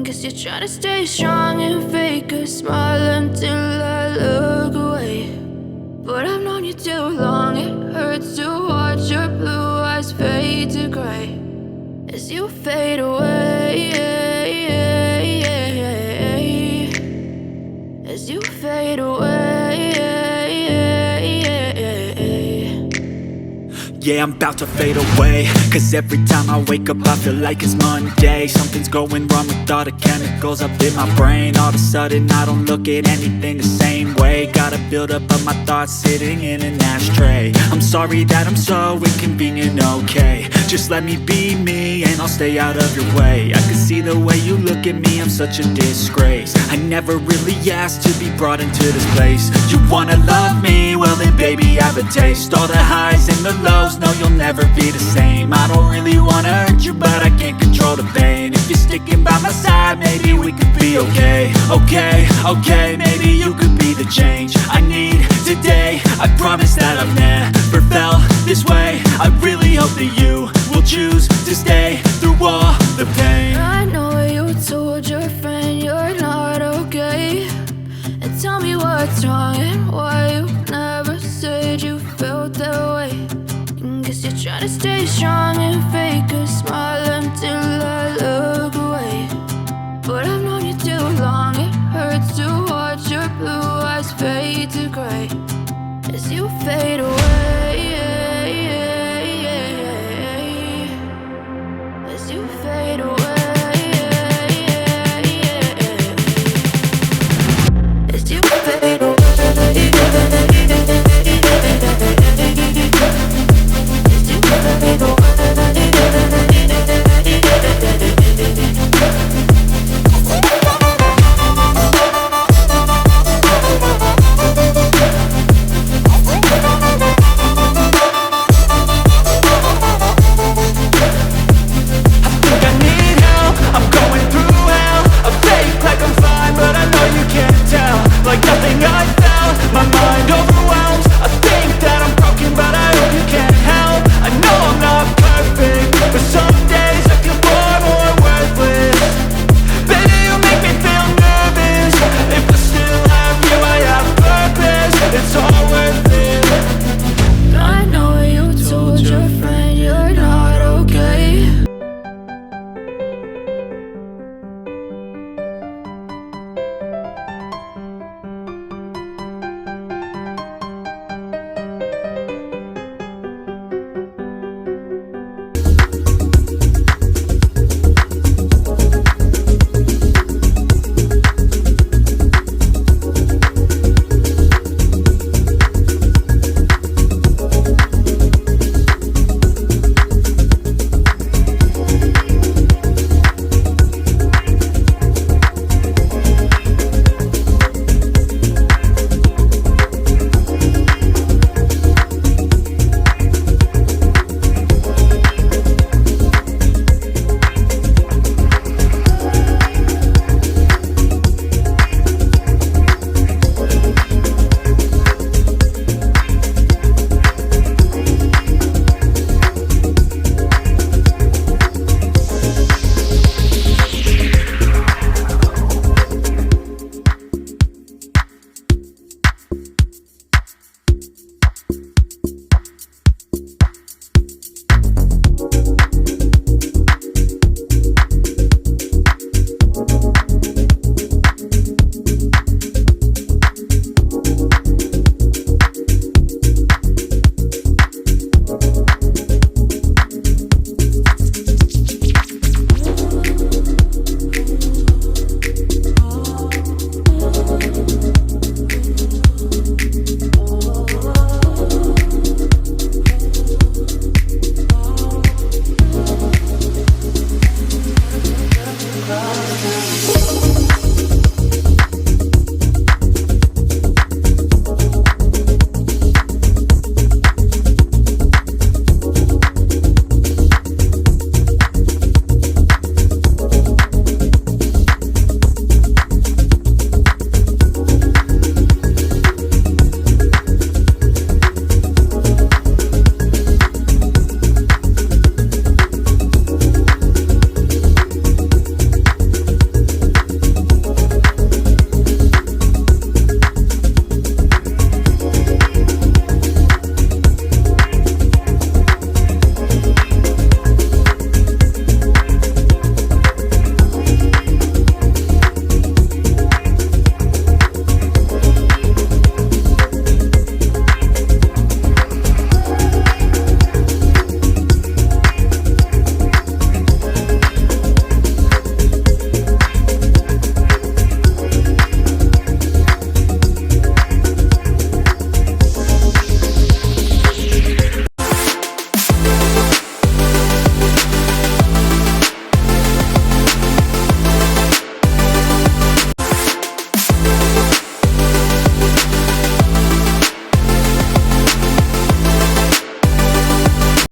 Guess you're trying to stay strong and fake a smile until I look away. But I've known you too long, it hurts to watch your blue eyes fade to gray as you fade away, as you fade away. Yeah, I'm about to fade away, cause every time I wake up I feel like it's Monday. Something's going wrong with all the chemicals up in my brain. All of a sudden I don't look at anything the same way. Gotta build up of my thoughts sitting in an ashtray. I'm sorry that I'm so inconvenient, okay. Just let me be me and I'll stay out of your way. I can see the way you look at me, I'm such a disgrace. I never really asked to be brought into this place. You wanna love me? Well then baby have a taste. All the highs and the lows, no you'll never be the same. I don't really wanna hurt you but I can't control the pain. If you're sticking by my side maybe we could be okay. Okay, maybe you could be the change I need today. I promise that I've never felt this way. I really hope that you will choose to stay through all the pain. I know you told your friend you're not okay, and tell me what's wrong and why you never said you felt that way. Guess you're trying to stay strong and fake a smile until I look away. But I've known you too long, it hurts to watch your blue eyes fade to gray as you fade away, as you fade away, as you fade away. As you fade away. you.